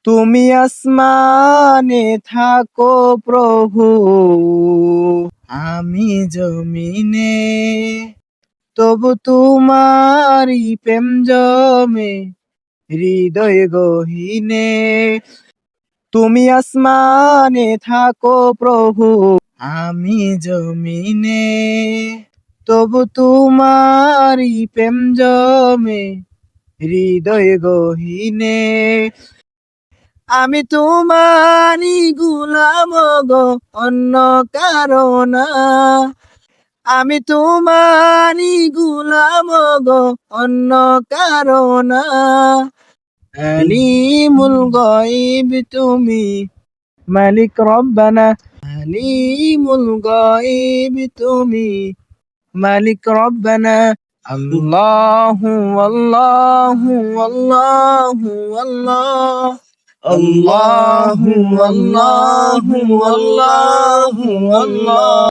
তুমি আসমানে থাকো প্রভু, আমি জমিনে, তবু তোমারি প্রেম জমে হৃদয় গহীনে। তুমি আসমানে থাকো প্রভু, আমি জমিনে, তবু তোমারি প্রেম জমে হৃদয় গহীনে। আমি তোমারি গুলাম গো, অন্য কারো না। আমি তোমারি গুলাম গো, অন্য কারো না। আলিমুল গায়ব তুমি, মালিক রব্বানা। আলিমুল গায়ব তুমি, মালিক রব্বানা। আল্লাহু আল্লাহু আল্লাহু আল্লাহ, আল্লাহু আল্লাহু আল্লাহু আল্লাহ।